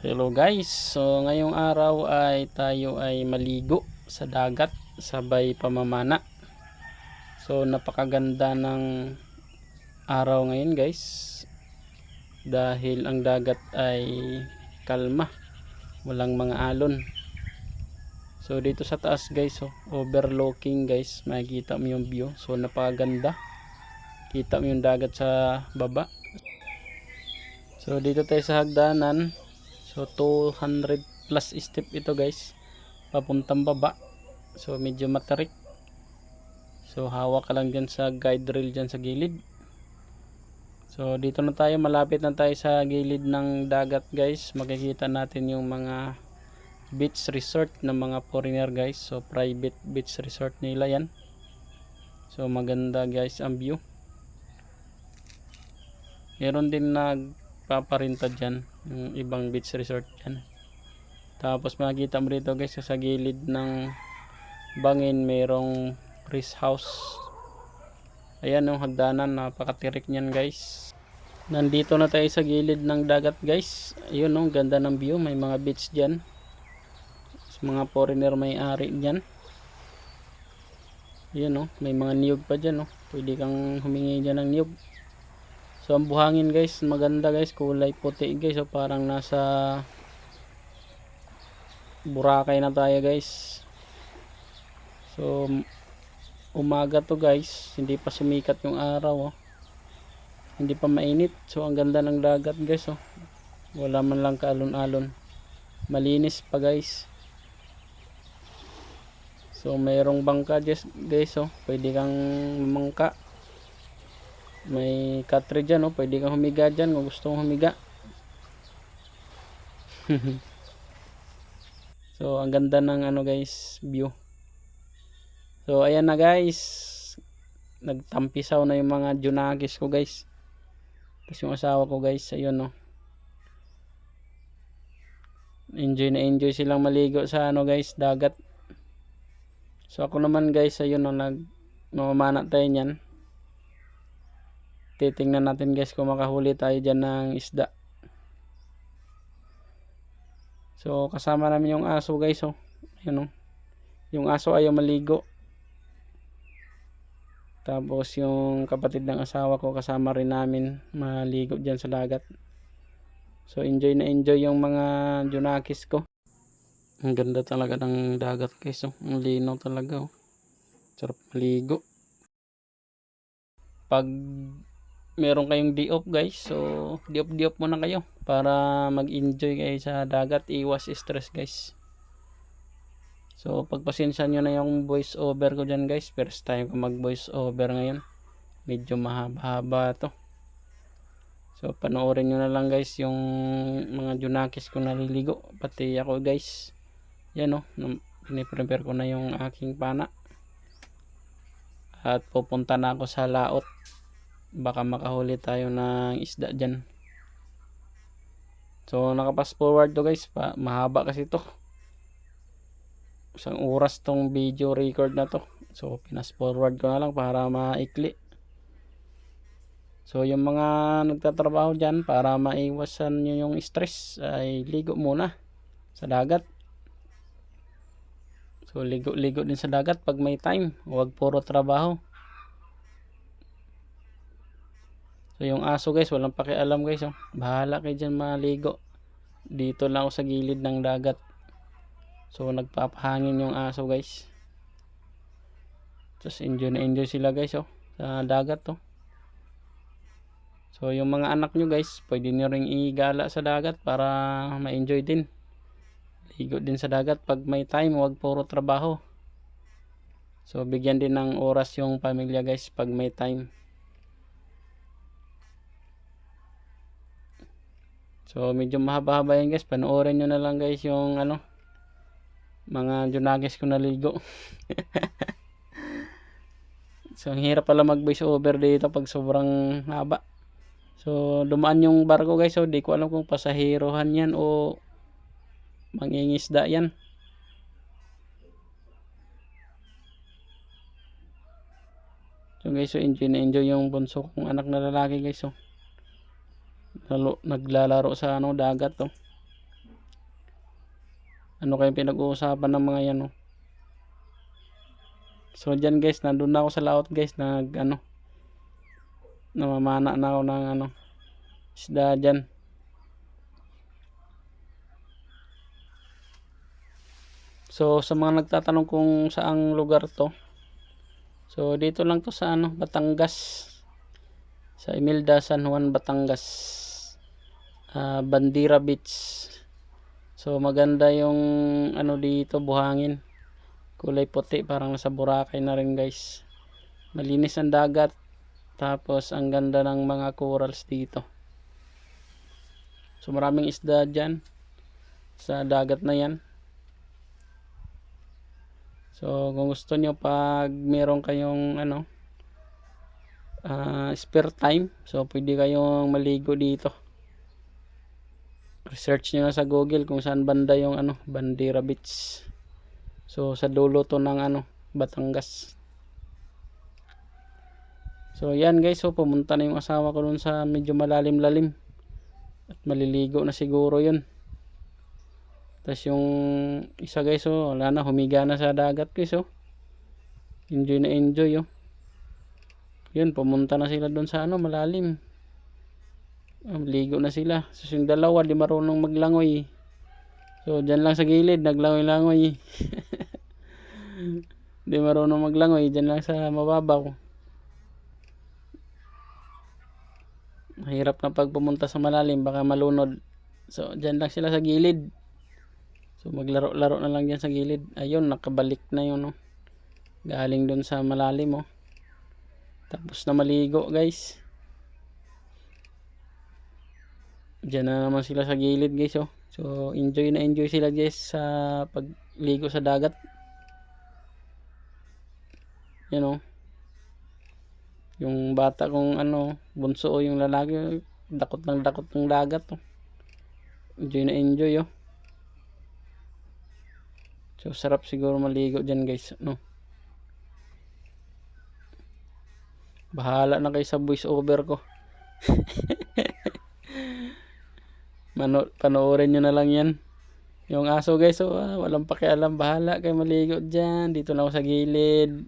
Hello guys, so ngayong araw ay tayo ay maligo sa dagat sabay pamamana. So napakaganda ng araw ngayon guys, dahil ang dagat ay kalma, walang mga alon. So dito sa taas guys, overlooking guys, makikita mo yung view. So napakaganda, kita mo yung dagat sa baba. So dito tayo sa hagdanan. So 200 plus step ito guys, papuntang baba. So medyo matarik. So hawak ka lang dyan sa guide rail dyan sa gilid. So dito na tayo, malapit na tayo sa gilid ng dagat guys. Makikita natin yung mga beach resort ng mga foreigner guys. So private beach resort nila yan. So maganda guys ang view. Meron din nagpaparinta dyan, yung ibang beach resort dyan. Tapos makikita mo rito guys, sa gilid ng bangin merong rest house. Ayan yung hagdanan, napakatirik niyan guys. Nandito na tayo sa gilid ng dagat guys. Ayun oh, ganda ng view, may mga beach dyan. Mga foreigner may ari dyan. Ayun oh, may mga niyog pa dyan oh. Pwede kang humingi dyan ng niyog. So ang buhangin guys, maganda guys, kulay puti guys. So parang nasa Boracay na tayo guys. So umaga to guys, hindi pa sumikat yung araw oh. Hindi pa mainit. So ang ganda ng dagat guys oh. Wala man lang kaalon-alon. Malinis pa guys. So mayroong bangka guys oh. Pwede kang mamangka. May katre dyan oh. Pwede kang humiga dyan kung gusto mong humiga. So ang ganda ng ano guys, view. So ayan na guys, nagtampisaw na yung mga junakis ko guys. Tapos yung asawa ko guys, ayun no. Enjoy na enjoy silang maligo sa ano guys, dagat. So ako naman guys, ayun no, mamamana tayo niyan. Titingnan natin guys kung makahuli tayo dyan ng isda. So kasama namin yung aso guys oh. Ayun no. Yung aso ayaw maligo. Tapos yung kapatid ng asawa ko kasama rin namin maligo dyan sa dagat. So enjoy na enjoy yung mga junakis ko. Ang ganda talaga ng dagat guys oh. Ang linaw talaga oh. Sarap maligo. Pag meron kayong day off guys, so day off muna kayo para mag-enjoy kayo sa dagat, iwas stress guys. So pagpasensya nyo na yung voice over ko dyan guys, first time ko mag voice over ngayon, medyo mahaba-haba to. So panoorin nyo na lang guys yung mga junakis ko naliligo, pati ako guys. Yan o, piniprepare ko na yung aking pana at pupunta na ako sa laot. Baka makahuli tayo ng isda dyan. So nakapas forward to guys, mahaba kasi to, isang oras tong video record na to. So pinas forward ko na lang para maikli. So yung mga nagtatrabaho dyan, para maiwasan nyo yung stress, ay ligo muna sa dagat. So ligo din sa dagat pag may time, huwag puro trabaho. So yung aso guys, walang pakialam guys oh. Bahala kayo dyan maligo. Dito lang ako sa gilid ng dagat. So nagpapahangin yung aso guys. Tapos enjoy na enjoy sila guys oh, sa dagat oh. So yung mga anak nyo guys, pwede nyo ring igala sa dagat para ma-enjoy din. Ligo din sa dagat pag may time, huwag puro trabaho. So bigyan din ng oras yung pamilya guys pag may time. So medyo mahaba-haba yan guys, panoorin nyo na lang guys yung ano, mga junakis ko naligo. So ang hirap pala mag voice over dito pag sobrang haba. So dumaan yung barko guys, so di ko alam kung pasaherohan yan o mangingisda yan. So guys, so enjoy na enjoy yung bunso kong anak na lalaki guys oh. Naglalaro sa ano, dagat oh. Ano kayong pinag-uusapan ng mga yan, oh. So dyan guys, nandun na ako sa laot guys, namamana na ako ng isda dyan. So sa mga nagtatanong kung saang lugar to, so dito lang to sa Batangas, sa Imelda, San Juan, Batangas, Bandira Beach. So maganda yung dito, buhangin, kulay puti, parang nasa Boracay na rin guys. Malinis ang dagat, tapos ang ganda ng mga corals dito. So maraming isda dyan sa dagat na yan. So kung gusto nyo, pag meron kayong spare time, so pwede kayong maligo dito. Research nyo na sa Google kung saan banda yung Bandira Beach. So sa dulo to ng Batangas. So yan guys, so pumunta na yung asawa ko dun sa medyo malalim-lalim, at maliligo na siguro yun. Tapos yung isa guys, so wala na, humiga na sa dagat guys, so enjoy na enjoy, oh. Yun, pumunta na sila dun sa malalim. Ligo na sila. So yung dalawa di marunong maglangoy, so dyan lang sa gilid naglangoy-langoy. Di marunong maglangoy, dyan lang sa mababaw. Mahirap na pag pumunta sa malalim, baka malunod. So dyan lang sila sa gilid, so maglaro-laro na lang dyan sa gilid. Ayun, nakabalik na yun, oh. Galing dun sa malalim, oh. Tapos na maligo guys. Diyan na naman sila sa gilid guys, oh. So enjoy na enjoy sila guys sa pagligo sa dagat. Yan, oh. Yung bata kong bunso, o yung lalaki, dakot ng dagat, oh. Enjoy na enjoy, oh. So sarap siguro maligo dyan guys, no. Bahala na kayo sa voice over ko. Panoorin nyo na lang yan. Yung aso guys, so walang pakialam, bahala kayo maligo dyan. Dito lang ako sa gilid,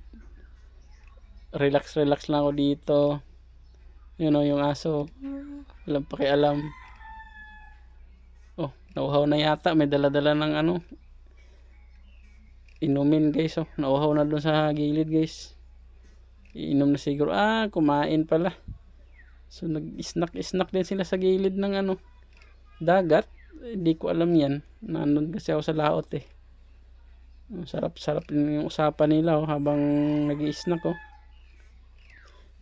relax lang ako dito. Yun, yung aso, walang pakialam. Oh, nauhaw na yata, may dala-dala ng inumin guys, oh. Nauhaw na dun sa gilid guys, iinom na siguro. Kumain pala. So nag-snack din sila sa gilid ng dagat. Hindi ko alam yan, nandun kasi ako sa laot, eh. Sarap yung usapan nila, oh, habang nag-i-snack, oh.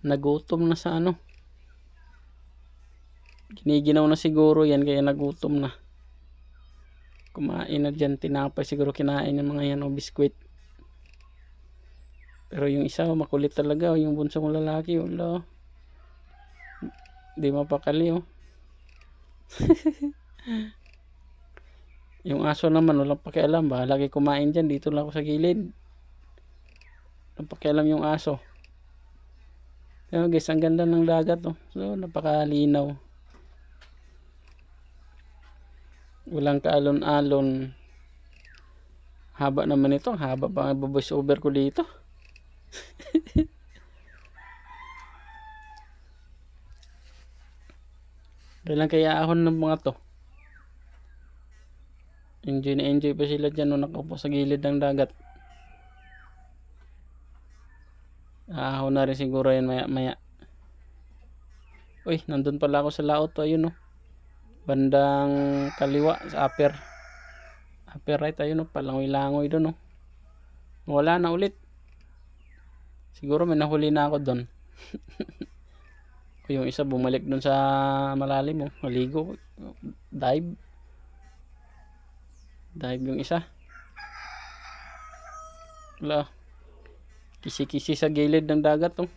Nagutom na sa giniginaw na siguro yan, kaya nagutom na. Kumain na dyan, tinapay siguro kinain yung mga yan, o biskwit. Pero yung isa, makulit talaga, oh, yung bunso kong lalaki, wala, di mapakali, oh. Yung aso naman, walang pakialam, bahala kayo kumain dyan, dito lang ako sa gilid. Walang pakialam yung aso. Pero guys, ang ganda ng dagat, oh. So napakalinaw, walang kaalon-alon. Haba naman ito, haba pa ang voice over ko dito. Dalang kaya ahon ng mga to. Enjoy na enjoy pa sila dyan, nung nakaupo sa gilid ng dagat. Ahon na rin siguro yan maya maya. Uy, nandun pala ako sa laot, to. Ayun, oh. Bandang kaliwa sa upper right, ayun, oh. Palangoy-langoy dun, oh. Wala na ulit. Siguro may nahuli na ako dun. Yung isa bumalik dun sa malalim, oh. Maligo, dive yung isa. Wala, kisi-kisi sa gilid ng dagat, oh.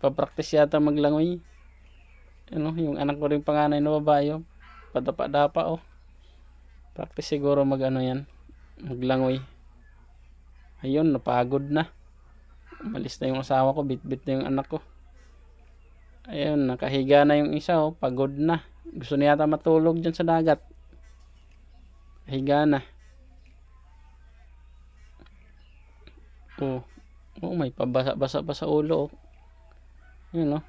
Papractice yata maglangoy. Yung anak ko rin panganay na babae, oh. Padapa-dapa, oh. Practice siguro yan, maglangoy. Ayun, napagod na. Umalis na yung asawa ko, bit-bit na yung anak ko. Ayun, nakahiga na yung isa, oh. Pagod na. Gusto niya yata matulog dyan sa dagat. Nakahiga na. Oh, oh may pabasa-basa pa sa ulo. Oh. Yun, oh.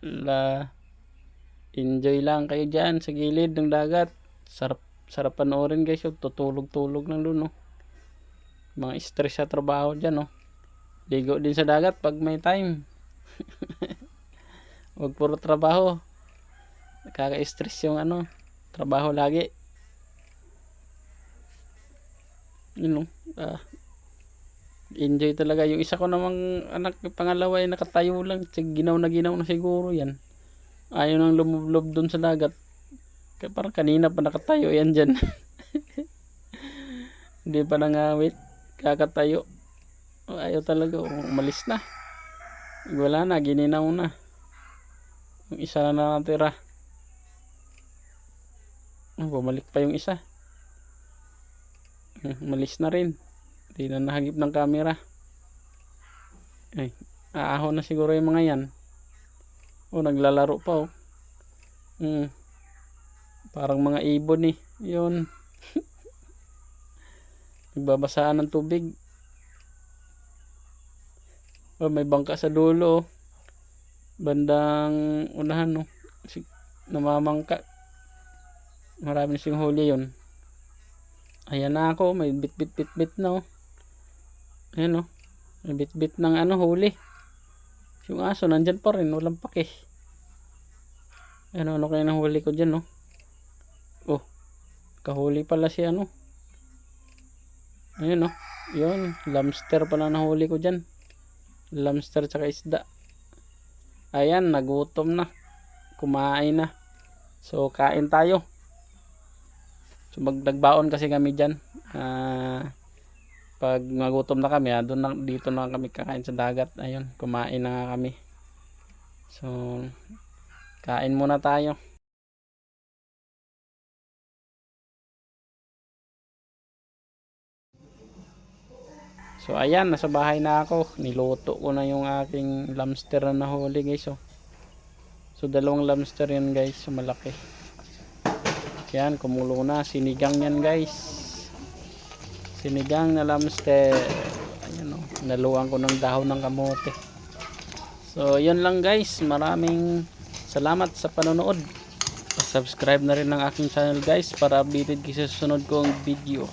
La, enjoy lang kayo dyan sa gilid ng dagat. Sarap panoorin guys. Oh. Tutulog-tulog lang dun. Oh. Mga stress sa trabaho dyan. Oh. Ligo din sa dagat pag may time. Huwag puro trabaho. Nakaka-stress yung trabaho lagi. Yun, enjoy talaga. Yung isa ko namang anak, yung pangalawa ay nakatayo lang. Ginaw na siguro yan. Ayaw nang lumublob dun sa dagat. Kaya parang kanina pa nakatayo yan dyan. Hindi pa nangawit. Kakatayo. Ayaw talaga. Umalis na. Wala na. Gininaw na. Yung isa na natira. Bumalik pa yung isa. Umalis na rin. Hindi na nahagip ng camera. Ay, aahon na siguro yung mga yan. Naglalaro pa. Parang mga ibon eh. Yun. Nagbabasaan ng tubig. May bangka sa dulo. Bandang unahan, no. Namamangka. Marami na siyang huli yun. Ayan na ako. May bit na. Ayan, oh. May bit ng huli. Yung aso nandyan pa rin. Walang pake. Ano kaya nahuli ko dyan, no. Oh. Kahuli pala si Ayan, no. Yun. Lobster pala nahuli ko dyan. Lobster tsaka isda. Ayan. Nagutom na. Kumain na. So kain tayo. So magdagbaon kasi kami dyan. Pag magutom na kami, dito na kami kakain sa dagat. Ayun, kumain na nga kami. So kain muna tayo. So ayan, nasa bahay na ako. Niluto ko na yung aking lobster na nahuli guys. So dalawang lobster yan guys. So malaki. Yan, kumulo na. Sinigang yan guys. Sinigang na lobster. Ayan, naluan ko ng dahon ng kamote. So yun lang guys. Maraming salamat sa panonood. Subscribe na rin ng aking channel guys para updated kayo sa susunod kong video.